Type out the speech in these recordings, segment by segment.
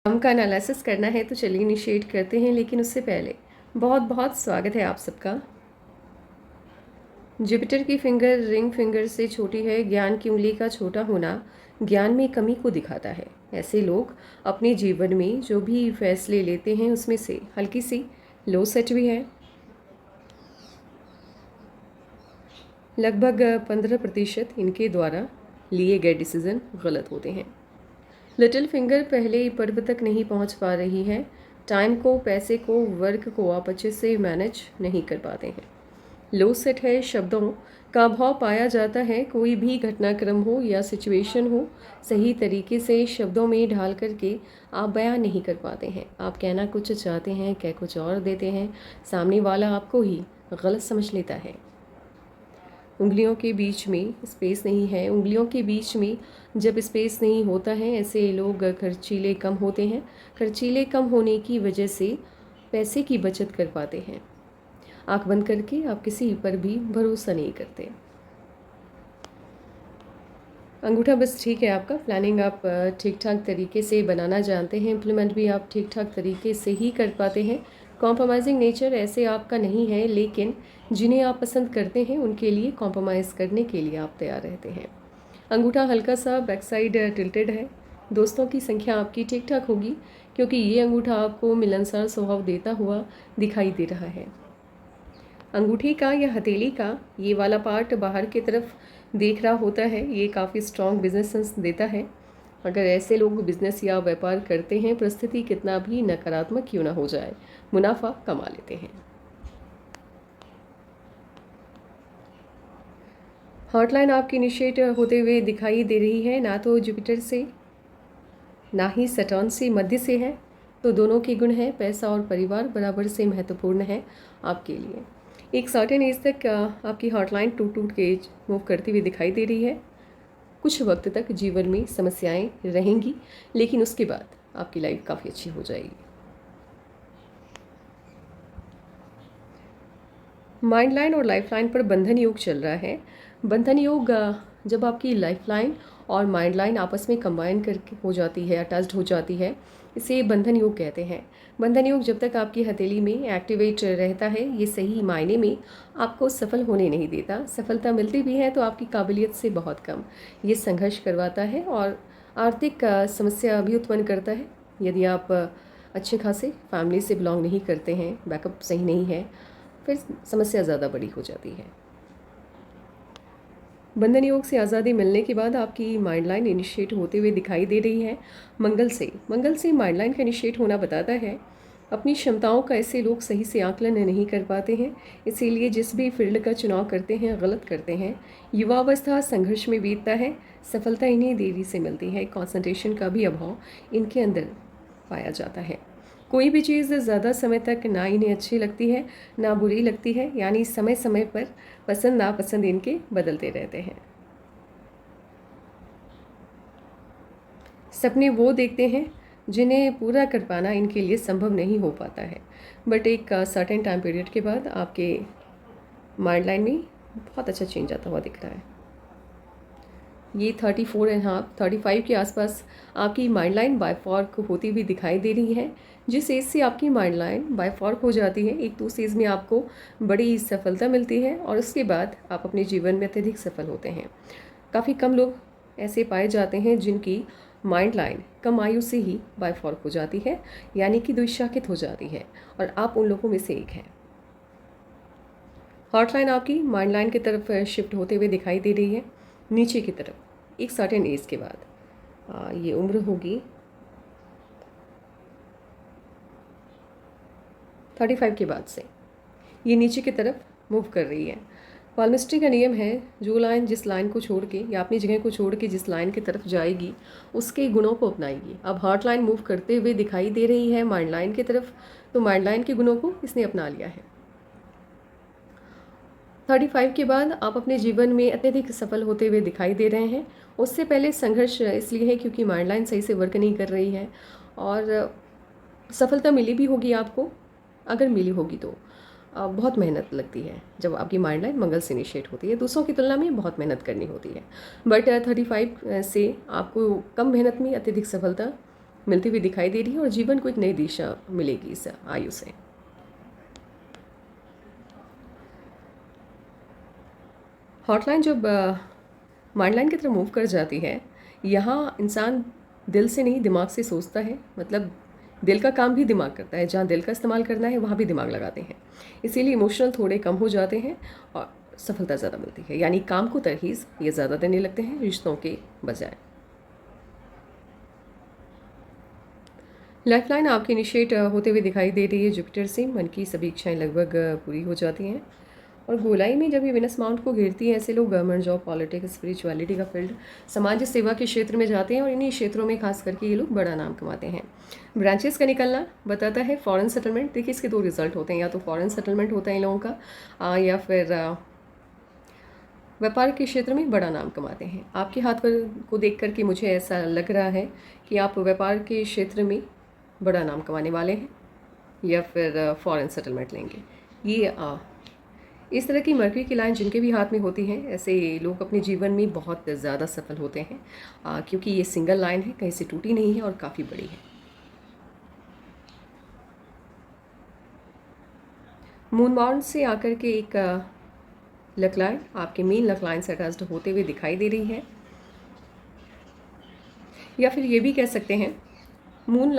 काम का एनालिसिस करना है तो चलिए इनिशिएट करते हैं, लेकिन उससे पहले बहुत बहुत स्वागत है आप सबका। जुपिटर की फिंगर रिंग फिंगर से छोटी है। ज्ञान की उंगली का छोटा होना ज्ञान में कमी को दिखाता है। ऐसे लोग अपने जीवन में जो भी फैसले लेते हैं उसमें से हल्की सी लो सेट भी है। लगभग 15% इनके द्वारा लिए गए डिसीजन गलत होते हैं। लिटिल फिंगर पहले पर्व तक नहीं पहुंच पा रही है। टाइम को, पैसे को, वर्क को आप अच्छे से मैनेज नहीं कर पाते हैं। लो सेट है। शब्दों का भाव पाया जाता है। कोई भी घटनाक्रम हो या सिचुएशन हो, सही तरीके से शब्दों में ढाल करके आप बयान नहीं कर पाते हैं। आप कहना कुछ चाहते हैं, कह कुछ और देते हैं। सामने वाला आपको ही गलत समझ लेता है। उंगलियों के बीच में स्पेस नहीं है। उंगलियों के बीच में जब स्पेस नहीं होता है, ऐसे लोग खर्चीले कम होते हैं। खर्चीले कम होने की वजह से पैसे की बचत कर पाते हैं। आंख बंद करके आप किसी पर भी भरोसा नहीं करते। अंगूठा बस ठीक है आपका। प्लानिंग आप ठीक ठाक तरीके से बनाना जानते हैं। इम्प्लीमेंट भी आप ठीक ठाक तरीके से ही कर पाते हैं। कॉम्प्रोमाइजिंग नेचर ऐसे आपका नहीं है, लेकिन जिन्हें आप पसंद करते हैं उनके लिए कॉम्प्रोमाइज़ करने के लिए आप तैयार रहते हैं। अंगूठा हल्का सा बैक साइड टिल्टेड है। दोस्तों की संख्या आपकी ठीक ठाक होगी, क्योंकि ये अंगूठा आपको मिलनसार स्वभाव देता हुआ दिखाई दे रहा है। अंगूठे का या हथेली का ये वाला पार्ट बाहर की तरफ देख रहा होता है। ये काफ़ी स्ट्रॉन्ग बिजनेस सेंस देता है। अगर ऐसे लोग बिजनेस या व्यापार करते हैं, परिस्थिति कितना भी नकारात्मक क्यों ना हो जाए, मुनाफा कमा लेते हैं। हॉटलाइन आपकी इनिशिएट होते हुए दिखाई दे रही है। ना तो जुपिटर से ना ही सटर्न से, मध्य से है। तो दोनों के गुण हैं। पैसा और परिवार बराबर से महत्वपूर्ण है आपके लिए। एक सर्टेन एज तक आपकी हॉटलाइन टूट टूट के मूव करती हुई दिखाई दे रही है। कुछ वक्त तक जीवन में समस्याएं रहेंगी, लेकिन उसके बाद आपकी लाइफ काफ़ी अच्छी हो जाएगी। माइंड लाइन और लाइफ लाइन पर बंधन योग चल रहा है। बंधन योग जब आपकी लाइफ लाइन और माइंड लाइन आपस में कंबाइन करके हो जाती है, अटैच्ड हो जाती है, इसे बंधन योग कहते हैं। बंधन योग जब तक आपकी हथेली में एक्टिवेट रहता है, ये सही मायने में आपको सफल होने नहीं देता। सफलता मिलती भी है तो आपकी काबिलियत से बहुत कम। ये संघर्ष करवाता है और आर्थिक समस्या भी उत्पन्न करता है। यदि आप अच्छे खासे फैमिली से बिलोंग नहीं करते हैं, बैकअप सही नहीं है, फिर समस्या ज़्यादा बड़ी हो जाती है। बंधन योग से आज़ादी मिलने के बाद आपकी माइंड लाइन इनिशिएट होते हुए दिखाई दे रही है मंगल से। मंगल से माइंड लाइन का इनिशिएट होना बताता है अपनी क्षमताओं का ऐसे लोग सही से आकलन नहीं कर पाते हैं, इसीलिए जिस भी फील्ड का चुनाव करते हैं गलत करते हैं। युवावस्था संघर्ष में बीतता है। सफलता इन्हें देरी से मिलती है। कंसंट्रेशन का भी अभाव इनके अंदर पाया जाता है। कोई भी चीज़ ज़्यादा समय तक ना इन्हें अच्छी लगती है ना बुरी लगती है, यानी समय समय पर पसंद नापसंद इनके बदलते रहते हैं। सपने वो देखते हैं जिन्हें पूरा कर पाना इनके लिए संभव नहीं हो पाता है, बट एक सर्टेन टाइम पीरियड के बाद आपके माइंड लाइन में बहुत अच्छा चेंज आता हुआ दिख रहा है। ये 34.5 35 के आसपास आपकी माइंड लाइन बायफॉर्क होती हुई दिखाई दे रही है। जिस एज से आपकी माइंड लाइन बायफॉर्क हो जाती है, एक तो उस एज में आपको बड़ी सफलता मिलती है और उसके बाद आप अपने जीवन में अत्यधिक सफल होते हैं। काफ़ी कम लोग ऐसे पाए जाते हैं जिनकी माइंड लाइन कम आयु से ही बायफॉर्क हो जाती है, यानी कि द्विशाखित हो जाती है, और आप उन लोगों में से एक हैं। हॉटलाइन आपकी माइंड लाइन की तरफ शिफ्ट होते हुए दिखाई दे रही है, नीचे की तरफ एक सर्टेन एज के बाद। ये उम्र होगी 35 के बाद से ये नीचे की तरफ मूव कर रही है। पाल्मिस्ट्री का नियम है, जो लाइन जिस लाइन को छोड़ के या अपनी जगह को छोड़ के जिस लाइन की तरफ जाएगी उसके गुणों को अपनाएगी। अब हार्ट लाइन मूव करते हुए दिखाई दे रही है माइंड लाइन की तरफ, तो माइंड लाइन के गुणों को इसने अपना लिया है। 35 के बाद आप अपने जीवन में अत्यधिक सफल होते हुए दिखाई दे रहे हैं। उससे पहले संघर्ष इसलिए है क्योंकि माइंड लाइन सही से वर्क नहीं कर रही है, और सफलता मिली भी होगी आपको। अगर मिली होगी तो बहुत मेहनत लगती है। जब आपकी माइंड लाइन मंगल से इनिशिएट होती है, दूसरों की तुलना में बहुत मेहनत करनी होती है, बट 35 से आपको कम मेहनत में अत्यधिक सफलता मिलती हुई दिखाई दे रही है और जीवन को एक नई दिशा मिलेगी इस आयु से। हॉटलाइन जब माइंड लाइन की तरफ मूव कर जाती है, यहाँ इंसान दिल से नहीं दिमाग से सोचता है, मतलब दिल का काम भी दिमाग करता है, जहाँ दिल का इस्तेमाल करना है वहाँ भी दिमाग लगाते हैं। इसीलिए इमोशनल थोड़े कम हो जाते हैं और सफलता ज़्यादा मिलती है, यानी काम को तरहीज़ ये ज़्यादा देने लगते हैं रिश्तों के बजाय। लाइफलाइन आपकी इनिशिएट होते हुए दिखाई दे रही है जुपिटर से। मन की सभी इच्छाएं लगभग पूरी हो जाती हैं और गोलाई में जब ये विनस माउंट को घेरती है, ऐसे लोग गवर्नमेंट जॉब, पॉलिटिक्स, स्पिरिचुअलिटी का फील्ड, समाज सेवा के क्षेत्र में जाते हैं और इन्हीं क्षेत्रों में खास करके ये लोग बड़ा नाम कमाते हैं। ब्रांचेस का निकलना बताता है फॉरेन सेटलमेंट। देखिए इसके दो रिजल्ट होते हैं, या तो फॉरेन सेटलमेंट होता है इन लोगों का या फिर व्यापार के क्षेत्र में बड़ा नाम कमाते हैं। आपके हाथ पर को देख करके मुझे ऐसा लग रहा है कि आप व्यापार के क्षेत्र में बड़ा नाम कमाने वाले हैं या फिर फॉरेन सेटलमेंट लेंगे। ये इस तरह की मरकरी की लाइन जिनके भी हाथ में होती हैं, ऐसे लोग अपने जीवन में बहुत ज़्यादा सफल होते हैं क्योंकि ये सिंगल लाइन है, कहीं से टूटी नहीं है और काफ़ी बड़ी है। मून माउंट से आकर के एक लक लाइन आपके मेन लक लाइन से अटैच्ड होते हुए दिखाई दे रही है, या फिर ये भी कह सकते हैं मून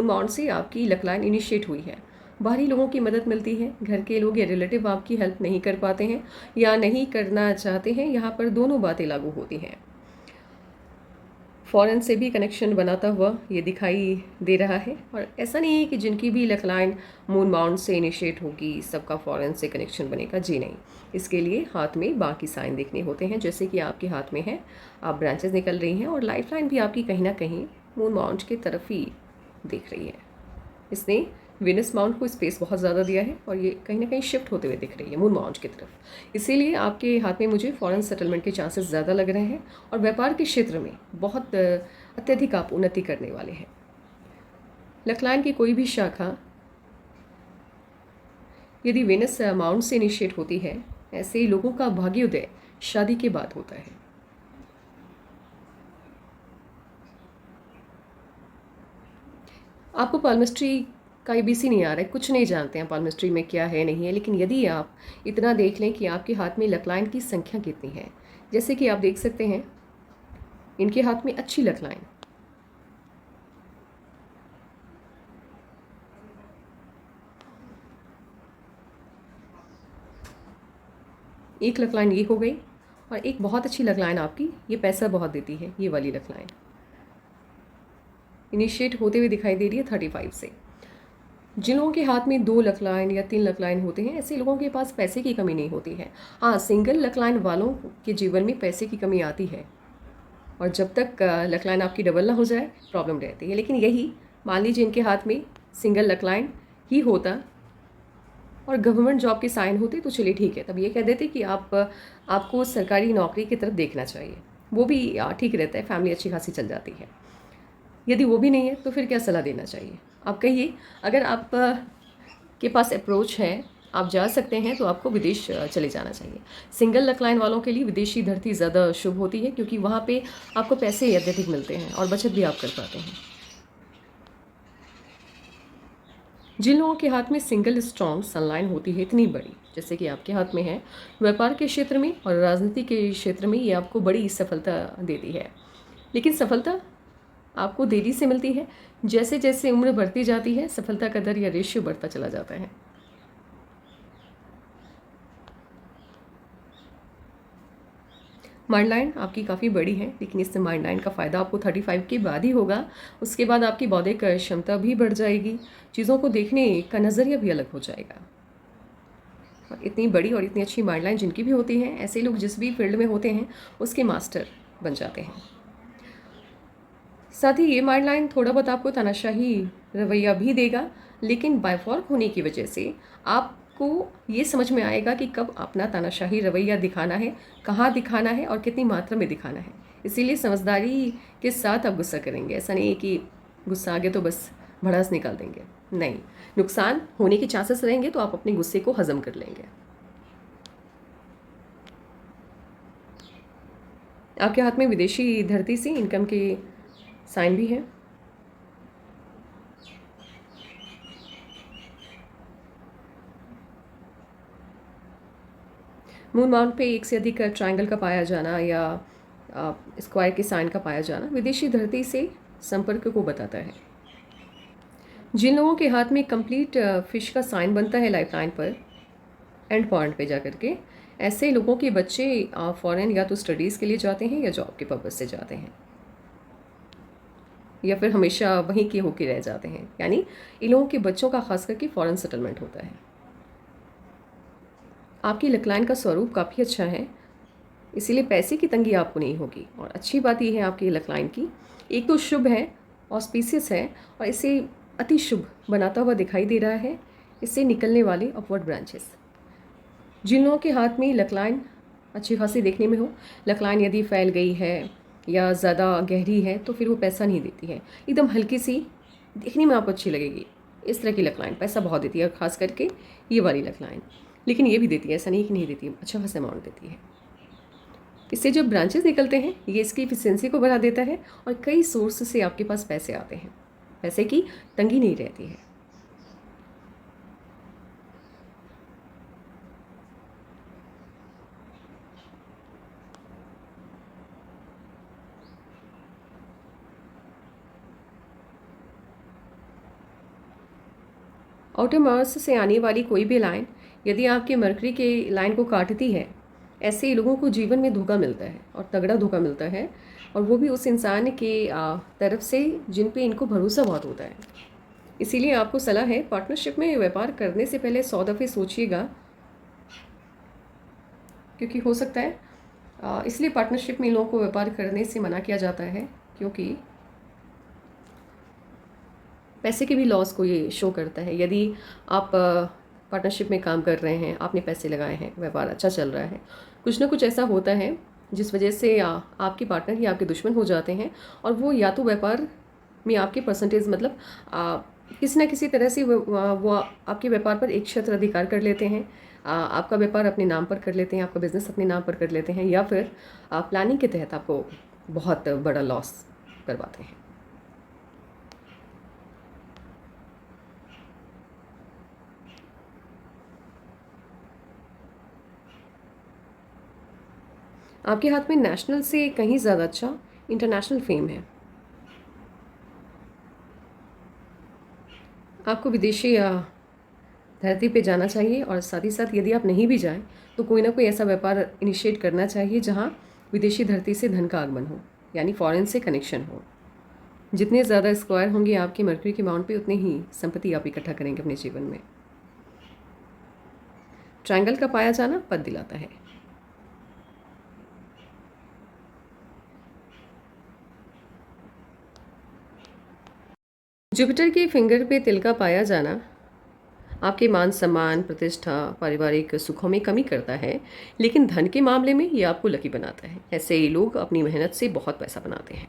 माउंट से आपकी लक लाइन इनिशिएट हुई है। बाहरी लोगों की मदद मिलती है, घर के लोग या रिलेटिव आपकी हेल्प नहीं कर पाते हैं या नहीं करना चाहते हैं, यहाँ पर दोनों बातें लागू होती हैं। फॉरेन से भी कनेक्शन बनाता हुआ ये दिखाई दे रहा है और ऐसा नहीं है कि जिनकी भी लक लाइन मून माउंट से इनिशिएट होगी सबका फॉरेन से कनेक्शन बनेगा, जी नहीं। इसके लिए हाथ में बाकी साइन देखने होते हैं, जैसे कि आपके हाथ में है, आप ब्रांचेस निकल रही हैं और लाइफ लाइन भी आपकी कहीं ना कहीं मून माउंट की तरफ ही दिख रही है। इसने विनस माउंट को स्पेस बहुत ज़्यादा दिया है और ये कहीं ना कहीं शिफ्ट होते हुए दिख रही है मून माउंट की तरफ। इसीलिए आपके हाथ में मुझे फॉरेन सेटलमेंट के चांसेस ज़्यादा लग रहे हैं और व्यापार के क्षेत्र में बहुत अत्यधिक आप उन्नति करने वाले हैं। लकलाइन की कोई भी शाखा यदि विनस माउंट से इनिशिएट होती है, ऐसे ही लोगों का भाग्योदय शादी के बाद होता है। आपको पाल्मिस्ट्री का ABC नहीं आ रहा है, कुछ नहीं जानते हैं पाल्मिस्ट्री में क्या है नहीं है, लेकिन यदि आप इतना देख लें कि आपके हाथ में लकलाइन की संख्या कितनी है, जैसे कि आप देख सकते हैं इनके हाथ में अच्छी लकलाइन, एक लकलाइन ये हो गई और एक बहुत अच्छी लकलाइन आपकी ये पैसा बहुत देती है, ये वाली लकलाइन इनिशिएट होते हुए दिखाई दे रही है 35 से। जिन लोगों के हाथ में 2 लकलाइन या 3 लकलाइन होते हैं, ऐसे लोगों के पास पैसे की कमी नहीं होती है। हाँ, सिंगल लकलाइन वालों के जीवन में पैसे की कमी आती है और जब तक लकलाइन आपकी डबल ना हो जाए प्रॉब्लम रहती है। लेकिन यही मान लीजिए इनके हाथ में सिंगल लकलाइन ही होता और गवर्नमेंट जॉब के साइन होते तो चलिए ठीक है, तब ये कह देते कि आपको सरकारी नौकरी की तरफ देखना चाहिए, वो भी ठीक रहता है, फैमिली अच्छी खासी चल जाती है। यदि वो भी नहीं है तो फिर क्या सलाह देना चाहिए आप कहिए। अगर आप के पास अप्रोच है, आप जा सकते हैं, तो आपको विदेश चले जाना चाहिए। सिंगल लकलाइन वालों के लिए विदेशी धरती ज़्यादा शुभ होती है क्योंकि वहाँ पे आपको पैसे अत्यधिक मिलते हैं और बचत भी आप कर पाते हैं। जिन लोगों के हाथ में सिंगल स्ट्रॉन्ग सनलाइन होती है इतनी बड़ी, जैसे कि आपके हाथ में है, व्यापार के क्षेत्र में और राजनीति के क्षेत्र में ये आपको बड़ी सफलता देती है। लेकिन सफलता आपको देरी से मिलती है, जैसे जैसे उम्र बढ़ती जाती है सफलता का दर या रेशियो बढ़ता चला जाता है। माइंड लाइन आपकी काफ़ी बड़ी है, लेकिन इस माइंड लाइन का फ़ायदा आपको 35 के बाद ही होगा। उसके बाद आपकी बौद्धिक क्षमता भी बढ़ जाएगी, चीज़ों को देखने का नज़रिया भी अलग हो जाएगा। और इतनी बड़ी और इतनी अच्छी माइंड लाइन जिनकी भी होती है, ऐसे लोग जिस भी फील्ड में होते हैं उसके मास्टर बन जाते हैं। साथ ही ये माइंड लाइन थोड़ा बहुत आपको तानाशाही रवैया भी देगा, लेकिन बायफॉर्क होने की वजह से आपको ये समझ में आएगा कि कब अपना तानाशाही रवैया दिखाना है, कहाँ दिखाना है और कितनी मात्रा में दिखाना है। इसीलिए समझदारी के साथ आप गुस्सा करेंगे। ऐसा नहीं है कि गुस्सा आ गया तो बस भड़ास निकाल देंगे, नहीं, नुकसान होने के चांसेस रहेंगे तो आप अपने गुस्से को हजम कर लेंगे। आपके हाथ में विदेशी धरती से इनकम के साइन भी है। मून माउंट पे एक से अधिक ट्रायंगल का पाया जाना या स्क्वायर के साइन का पाया जाना विदेशी धरती से संपर्क को बताता है। जिन लोगों के हाथ में कंप्लीट फिश का साइन बनता है लाइफ लाइन पर एंड पॉइंट पे जा करके, ऐसे लोगों के बच्चे फॉरेन या तो स्टडीज़ के लिए जाते हैं या जॉब के पर्पज़ से जाते हैं, या फिर हमेशा वहीं के होके रह जाते हैं। यानी इन लोगों के बच्चों का खास करके फॉरेन सेटलमेंट होता है। आपकी लक लाइन का स्वरूप काफ़ी अच्छा है, इसीलिए पैसे की तंगी आपको नहीं होगी। और अच्छी बात यह है आपकी लक लाइन की, एक तो शुभ है, ऑस्पिशियस है, और इसे अति शुभ बनाता हुआ दिखाई दे रहा है इससे निकलने वाले अपवर्ड ब्रांचेस। जिन लोगों के हाथ में लक लाइन अच्छी खासी देखने में हो, लक लाइन यदि फैल गई है या ज़्यादा गहरी है तो फिर वो पैसा नहीं देती है। एकदम हल्की सी देखने में आपको अच्छी लगेगी, इस तरह की लक लाइन पैसा बहुत देती है, खास करके ये वाली लक लाइन। लेकिन ये भी देती है, ऐसा नहीं कि नहीं देती है, अच्छा खासा अमाउंट देती है। इससे जो ब्रांचेस निकलते हैं ये इसकी एफिशिएंसी को बढ़ा देता है और कई सोर्स से आपके पास पैसे आते हैं, पैसे की तंगी नहीं रहती है। आउटर मार्स से आने वाली कोई भी लाइन यदि आपके मरकरी के लाइन को काटती है, ऐसे लोगों को जीवन में धोखा मिलता है और तगड़ा धोखा मिलता है, और वो भी उस इंसान के तरफ से जिन पे इनको भरोसा बहुत होता है। इसीलिए आपको सलाह है पार्टनरशिप में व्यापार करने से पहले 100 दफ़े सोचिएगा, क्योंकि हो सकता है इसलिए पार्टनरशिप में इन लोगों को व्यापार करने से मना किया जाता है, क्योंकि पैसे के भी लॉस को ये शो करता है। यदि आप पार्टनरशिप में काम कर रहे हैं, आपने पैसे लगाए हैं, व्यापार अच्छा चल रहा है, कुछ ना कुछ ऐसा होता है जिस वजह से आपके पार्टनर ही आपके दुश्मन हो जाते हैं, और वो या तो व्यापार में आपके परसेंटेज मतलब किसी न किसी तरह से वो आपके व्यापार पर एक क्षेत्र अधिकार कर लेते हैं, आपका व्यापार अपने नाम पर कर लेते हैं, आपका बिजनेस अपने नाम पर कर लेते हैं, या फिर प्लानिंग के तहत आपको बहुत बड़ा लॉस करवाते हैं। आपके हाथ में नेशनल से कहीं ज़्यादा अच्छा इंटरनेशनल फेम है। आपको विदेशी धरती पे जाना चाहिए, और साथ ही साथ यदि आप नहीं भी जाएं तो कोई ना कोई ऐसा व्यापार इनिशिएट करना चाहिए जहां विदेशी धरती से धन का आगमन हो, यानी फॉरेन से कनेक्शन हो। जितने ज़्यादा स्क्वायर होंगे आपके मरकरी के माउंट पे, उतनी ही संपत्ति आप इकट्ठा करेंगे अपने जीवन में। ट्रायंगल का पाया जाना पद दिलाता है। जुपिटर के फिंगर पे तिल का पाया जाना आपके मान सम्मान, प्रतिष्ठा, पारिवारिक सुखों में कमी करता है, लेकिन धन के मामले में ये आपको लकी बनाता है। ऐसे लोग अपनी मेहनत से बहुत पैसा बनाते हैं।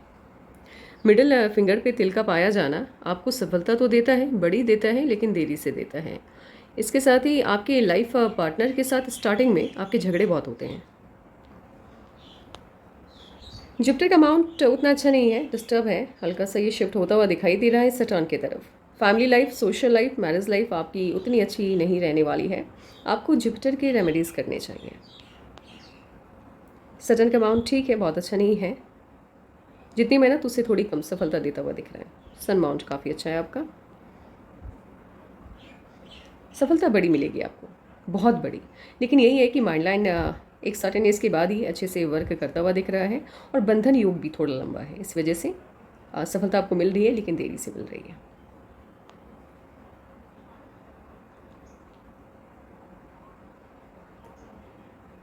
मिडिल फिंगर पे तिल का पाया जाना आपको सफलता तो देता है, बड़ी देता है, लेकिन देरी से देता है। इसके साथ ही आपके लाइफ पार्टनर के साथ स्टार्टिंग में आपके झगड़े बहुत होते हैं। जुपिटर का माउंट उतना अच्छा नहीं है, डिस्टर्ब है, हल्का सा ये शिफ्ट होता हुआ दिखाई दे रहा है सटर्न की तरफ। Family life, social life, marriage life आपकी उतनी अच्छी नहीं रहने वाली है। आपको जुपिटर के रेमेडीज़ करने चाहिए। सटर्न का माउंट ठीक है, बहुत अच्छा नहीं है, जितनी मेहनत उससे थोड़ी कम सफलता देता हुआ दिख रहा है। सन माउंट काफ़ी अच्छा है आपका, सफलता बड़ी मिलेगी आपको, बहुत बड़ी। लेकिन यही है कि माइंड लाइन एक सर्टेन एज के बाद ही अच्छे से वर्क करता हुआ दिख रहा है, और बंधन योग भी थोड़ा लंबा है, इस वजह से सफलता आपको मिल रही है, लेकिन देरी से मिल रही है।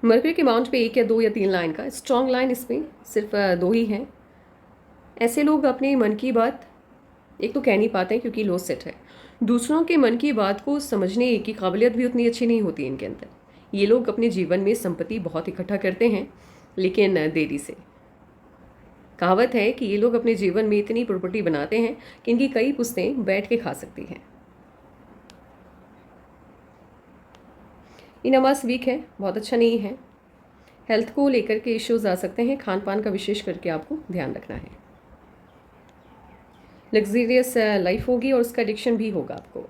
मरकरी के माउंट पे 1 या 2 या 3 लाइन का स्ट्रॉन्ग लाइन इसमें सिर्फ 2 ही हैं। ऐसे लोग अपने मन की बात एक तो कह नहीं पाते हैं क्योंकि लो सेट है, दूसरों के मन की बात को समझने की काबिलियत भी उतनी अच्छी नहीं होती इनके अंदर। ये लोग अपने जीवन में संपत्ति बहुत इकट्ठा करते हैं, लेकिन देरी से। कहावत है कि ये लोग अपने जीवन में इतनी प्रॉपर्टी बनाते हैं कि इनकी कई पुश्तें बैठ के खा सकती हैं। इन अमास वीक है, बहुत अच्छा नहीं है। हेल्थ को लेकर के इश्यूज आ सकते हैं, खान पान का विशेष करके आपको ध्यान रखना है। लग्जरियस लाइफ होगी और उसका एडिक्शन भी होगा आपको।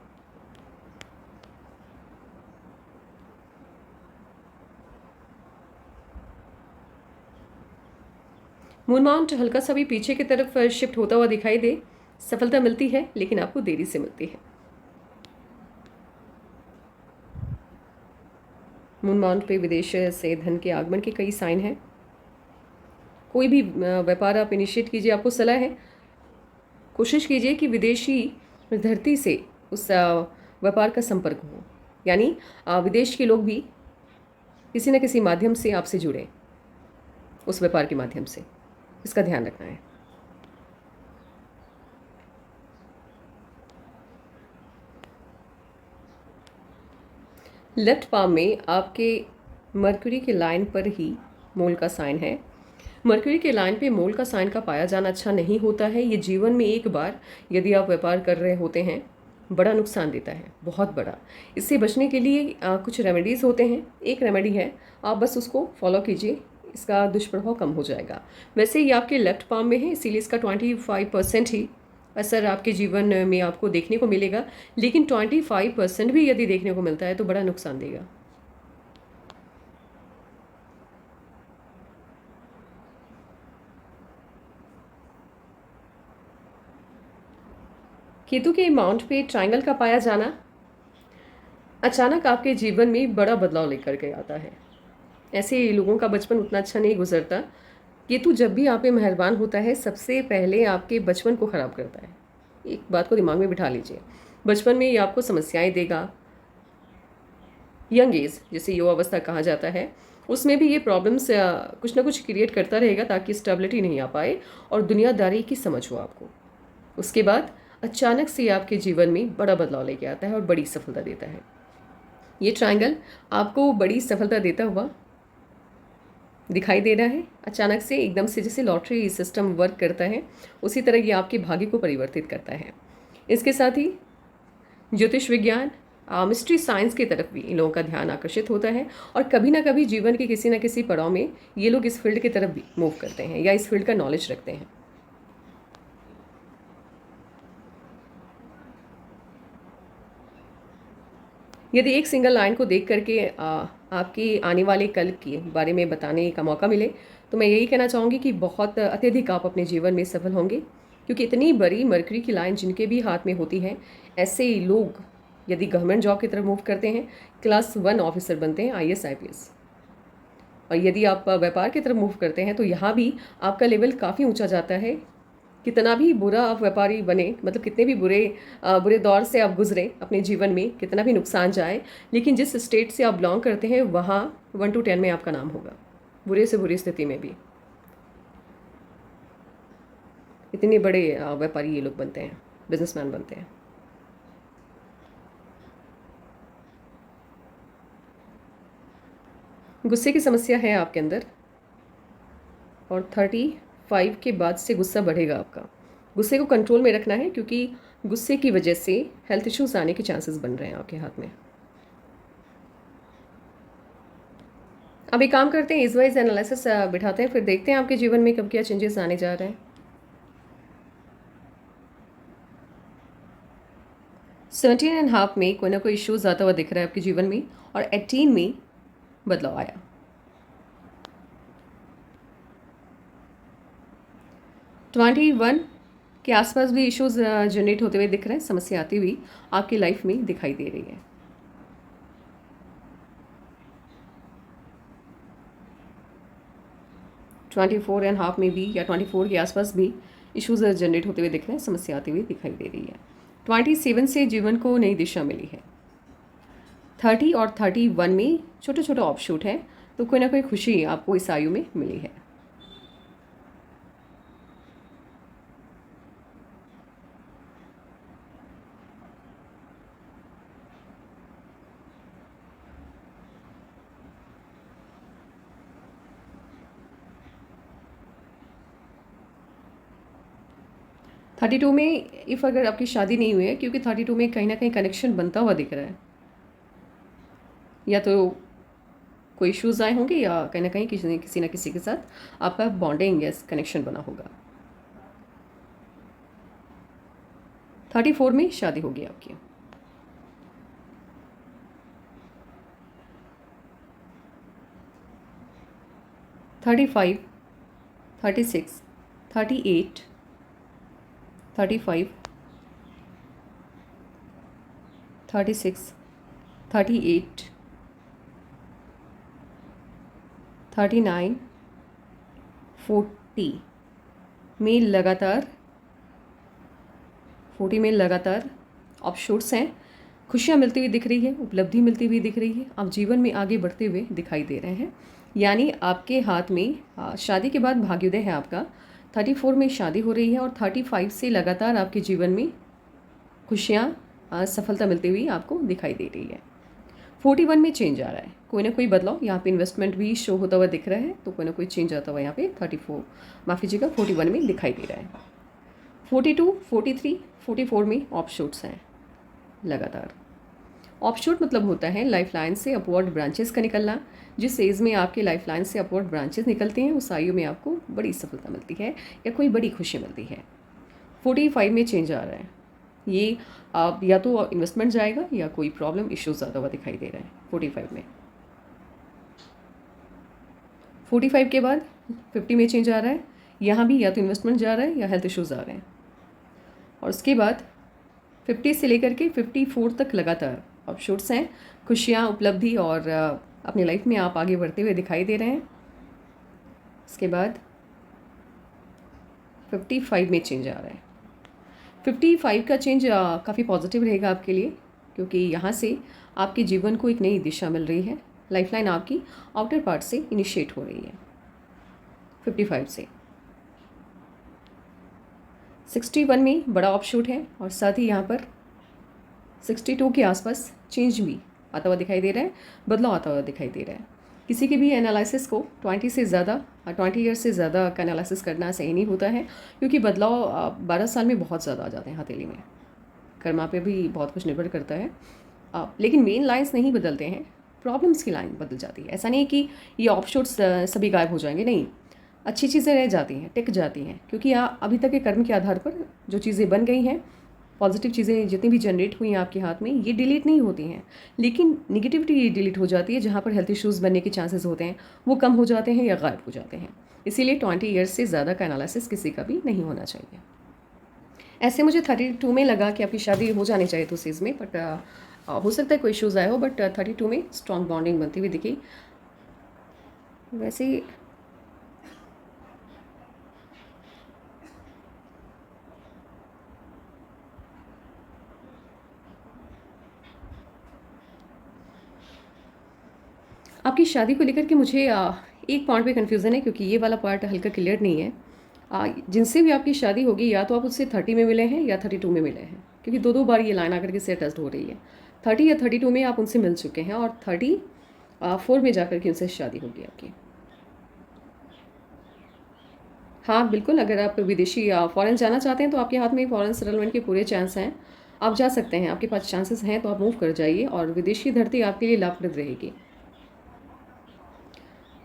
मून माउंट हल्का सा भी पीछे की तरफ शिफ्ट होता हुआ दिखाई दे, सफलता मिलती है लेकिन आपको देरी से मिलती है। मून माउंट पे विदेश से धन के आगमन के कई साइन हैं। कोई भी व्यापार आप इनिशिएट कीजिए, आपको सलाह है कोशिश कीजिए कि विदेशी धरती से उस व्यापार का संपर्क हो, यानी विदेश के लोग भी किसी न किसी माध्यम से आपसे जुड़े उस व्यापार के माध्यम से, इसका ध्यान रखना है। लेफ्ट पाम में आपके मरकरी के लाइन पर ही मोल का साइन है। मरकरी के लाइन पे मोल का साइन का पाया जाना अच्छा नहीं होता है। ये जीवन में एक बार यदि आप व्यापार कर रहे होते हैं बड़ा नुकसान देता है, बहुत बड़ा। इससे बचने के लिए कुछ रेमेडीज़ होते हैं। एक रेमेडी है, आप बस उसको फॉलो कीजिए, इसका दुष्प्रभाव कम हो जाएगा। वैसे ये आपके लेफ्ट पाम में है, इसीलिए इसका 25% ही असर आपके जीवन में आपको देखने को मिलेगा, लेकिन 25% भी यदि देखने को मिलता है तो बड़ा नुकसान देगा। केतु के माउंट पे ट्रायंगल का पाया जाना अचानक आपके जीवन में बड़ा बदलाव लेकर के आता है। ऐसे लोगों का बचपन उतना अच्छा नहीं गुजरता। केतु जब भी आप पे मेहरबान होता है सबसे पहले आपके बचपन को ख़राब करता है। एक बात को दिमाग में बिठा लीजिए, बचपन में ये आपको समस्याएं देगा। यंग एज जिसे युवावस्था कहा जाता है, उसमें भी ये प्रॉब्लम्स कुछ ना कुछ क्रिएट करता रहेगा ताकि स्टेबिलिटी नहीं आ पाए और दुनियादारी की समझ हो आपको। उसके बाद अचानक से आपके जीवन में बड़ा बदलाव लेके आता है और बड़ी सफलता देता है। ये ट्रायंगल आपको बड़ी सफलता देता हुआ दिखाई दे रहा है। अचानक से एकदम से जैसे लॉटरी सिस्टम वर्क करता है उसी तरह ये आपके भाग्य को परिवर्तित करता है। इसके साथ ही ज्योतिष विज्ञान, मिस्ट्री साइंस की तरफ भी इन लोगों का ध्यान आकर्षित होता है और कभी ना कभी जीवन के किसी न किसी पड़ाव में ये लोग इस फील्ड की तरफ भी मूव करते हैं या इस फील्ड का नॉलेज रखते हैं। यदि एक सिंगल लाइन को देख करके आपकी आने वाले कल के बारे में बताने का मौका मिले तो मैं यही कहना चाहूँगी कि बहुत अत्यधिक आप अपने जीवन में सफल होंगे, क्योंकि इतनी बड़ी मरकरी की लाइन जिनके भी हाथ में होती है, ऐसे लोग यदि गवर्नमेंट जॉब की तरफ मूव करते हैं, क्लास 1 ऑफिसर बनते हैं, IAS IPS। और यदि आप व्यापार की तरफ मूव करते हैं तो यहाँ भी आपका लेवल काफ़ी ऊंचा जाता है। कितना भी बुरा आप व्यापारी बने, मतलब कितने भी बुरे दौर से आप गुजरे अपने जीवन में, कितना भी नुकसान जाए, लेकिन जिस स्टेट से आप बिलोंग करते हैं वहाँ 1 to 10 में आपका नाम होगा, बुरे से बुरी स्थिति में भी। इतने बड़े व्यापारी ये लोग बनते हैं, बिजनेसमैन बनते हैं। गुस्से की समस्या है आपके अंदर और 35 के बाद से गुस्सा बढ़ेगा आपका। गुस्से को कंट्रोल में रखना है, क्योंकि गुस्से की वजह से हेल्थ इश्यूज आने के चांसेस बन रहे हैं आपके हाथ में। अब एक काम करते हैं, इस वाइज एनालिसिस बिठाते हैं, फिर देखते हैं आपके जीवन में कब क्या चेंजेस आने जा रहे हैं। 17.5 में कोई ना कोई इश्यूज आता हुआ दिख रहा है आपके जीवन में और 18 में बदलाव आया। 21 के आसपास भी इश्यूज जनरेट होते हुए दिख रहे हैं, समस्या आती हुई आपकी लाइफ में दिखाई दे रही है। ट्वेंटी 4.5 में भी या 24 के आसपास भी इश्यूज जनरेट होते हुए दिख रहे हैं, समस्या आती हुई दिखाई दे रही है। 27 से जीवन को नई दिशा मिली है। 30 और 31 में छोटे छोटे ऑफशूट है, तो कोई ना कोई खुशी आपको इस आयु में मिली है। थर्टी टू में इफ़ अगर आपकी शादी नहीं हुई है, क्योंकि 32 में कहीं ना कहीं कनेक्शन बनता हुआ दिख रहा है, या तो कोई इश्यूज आए होंगे या कहीं ना कहीं किसी न किसी के साथ आपका बॉन्डिंग या कनेक्शन बना होगा। 34 में शादी होगी आपकी। 36, 38, 35, 36, 38, 39, 40 में लगातार 40 में लगातार ऑफशोर्स हैं। खुशियाँ मिलती हुई दिख रही है, उपलब्धि मिलती हुई दिख रही है, आप जीवन में आगे बढ़ते हुए दिखाई दे रहे हैं। यानी आपके हाथ में शादी के बाद भाग्योदय है आपका। 34 में शादी हो रही है और 35 से लगातार आपके जीवन में खुशियाँ सफलता मिलती हुई आपको दिखाई दे रही है। 41 में चेंज आ रहा है, कोई ना कोई बदलाव यहाँ पे इन्वेस्टमेंट भी शो होता हुआ दिख रहा है, तो कोई ना कोई चेंज आता हुआ यहाँ पे 41 में दिखाई दे रहा है। 42, 43, 44 में ऑफशूट्स हैं लगातार। ऑफशूट मतलब होता है लाइफ लाइन से अपवर्ड ब्रांचेस का निकलना। जिस एज में आपके लाइफ लाइन से अपवर्ड ब्रांचेस निकलते हैं उस आयु में आपको बड़ी सफलता मिलती है या कोई बड़ी खुशी मिलती है। 45 में चेंज आ रहा है, ये आप या तो इन्वेस्टमेंट जाएगा या कोई प्रॉब्लम इश्यूज ज़्यादा हुआ दिखाई दे रहा है 45 में। 45 के बाद 50 में चेंज आ रहा है, यहाँ भी या तो इन्वेस्टमेंट जा रहा है या हेल्थ इश्यूज आ रहे हैं। और उसके बाद 50 से लेकर के 54 तक लगातार ऑफशूट्स हैं, खुशियाँ, उपलब्धि और अपनी लाइफ में आप आगे बढ़ते हुए दिखाई दे रहे हैं। उसके बाद 55 में चेंज आ रहा है। 55 का चेंज काफ़ी पॉजिटिव रहेगा आपके लिए, क्योंकि यहाँ से आपके जीवन को एक नई दिशा मिल रही है। लाइफलाइन आपकी आउटर पार्ट से इनिशिएट हो रही है 55 से। 61 में बड़ा ऑफशूट है और साथ ही यहाँ पर 62 के आसपास चेंज भी आता हुआ दिखाई दे रहा है, बदलाव आता हुआ दिखाई दे रहा है। किसी के भी एनालिसिस को 20 ईयर से ज़्यादा का एनालिसिस करना सही नहीं होता है, क्योंकि बदलाव 12 साल में बहुत ज़्यादा आ जाते हैं हथेली में। कर्मा पे भी बहुत कुछ निर्भर करता है, लेकिन मेन लाइन्स नहीं बदलते हैं, प्रॉब्लम्स की लाइन बदल जाती है। ऐसा नहीं कि ये ऑफशूट्स सभी गायब हो जाएंगे, नहीं, अच्छी चीज़ें रह जाती हैं, टिक जाती हैं, क्योंकि अभी तक के कर्म के आधार पर जो चीज़ें बन गई हैं, पॉजिटिव चीज़ें जितनी भी जनरेट हुई हैं आपके हाथ में, ये डिलीट नहीं होती हैं, लेकिन निगेटिविटी ये डिलीट हो जाती है। जहाँ पर हेल्थ इश्यूज़ बनने के चांसेस होते हैं वो कम हो जाते हैं या गायब हो जाते हैं। इसीलिए 20 ईयर्स से ज़्यादा का एनालिसिस किसी का भी नहीं होना चाहिए। ऐसे मुझे 32 में लगा कि आपकी शादी हो जानी चाहिए तो सीज़ में, बट हो सकता है कोई इश्यूज़ आए हो, बट 32 में स्ट्रॉन्ग बॉन्डिंग बनती हुई दिखी। वैसे आपकी शादी को लेकर के मुझे एक पॉइंट पे कन्फ्यूज़न है, क्योंकि ये वाला पार्ट हल्का क्लियर नहीं है। जिनसे भी आपकी शादी होगी या तो आप उससे 30 में मिले हैं या 32 में मिले हैं, क्योंकि दो बार ये लाइन आकर के से टेस्ट हो रही है। 30 या 32 में आप उनसे मिल चुके हैं और 34 में जाकर के उनसे शादी होगी आपकी। हाँ बिल्कुल, अगर आप विदेशी फॉरेन जाना चाहते हैं तो आपके हाथ में फॉरेन सेटलमेंट के पूरे चांस हैं, आप जा सकते हैं, आपके पास चांसेस हैं, तो आप मूव कर जाइए और विदेशी धरती आपके लिए लाभप्रद रहेगी।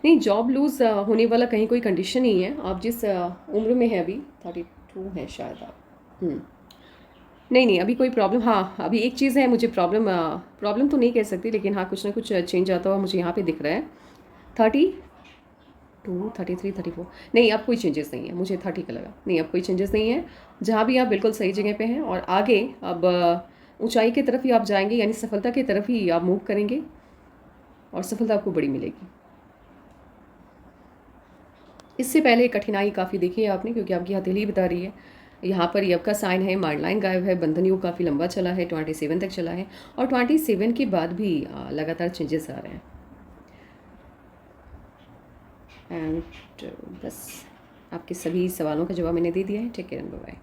नहीं, जॉब लूज़ होने वाला कहीं कोई कंडीशन नहीं है। आप जिस उम्र में है अभी 32 है शायद आप। नहीं, अभी कोई प्रॉब्लम, हाँ अभी एक चीज़ है, मुझे प्रॉब्लम तो नहीं कह सकती, लेकिन हाँ कुछ ना कुछ चेंज आता हुआ मुझे यहाँ पे दिख रहा है। 32, 33, 34, नहीं अब कोई चेंजेस नहीं है, मुझे 30 का लगा। नहीं, अब कोई चेंजेस नहीं है, जहाँ भी आप बिल्कुल सही जगह पे हैं और आगे अब ऊंचाई की तरफ ही आप जाएंगे, यानी सफलता की तरफ ही आप मूव करेंगे और सफलता आपको बड़ी मिलेगी। इससे पहले कठिनाई काफ़ी देखी है आपने, क्योंकि आपकी हथेली बता रही है यहाँ पर यव का साइन है, माइंड लाइन गायब है, बंधन योग काफ़ी लंबा चला है, 27 तक चला है और 27 के बाद भी लगातार चेंजेस आ रहे हैं। एंड बस आपके सभी सवालों का जवाब मैंने दे दिया है। Take care and bye bye.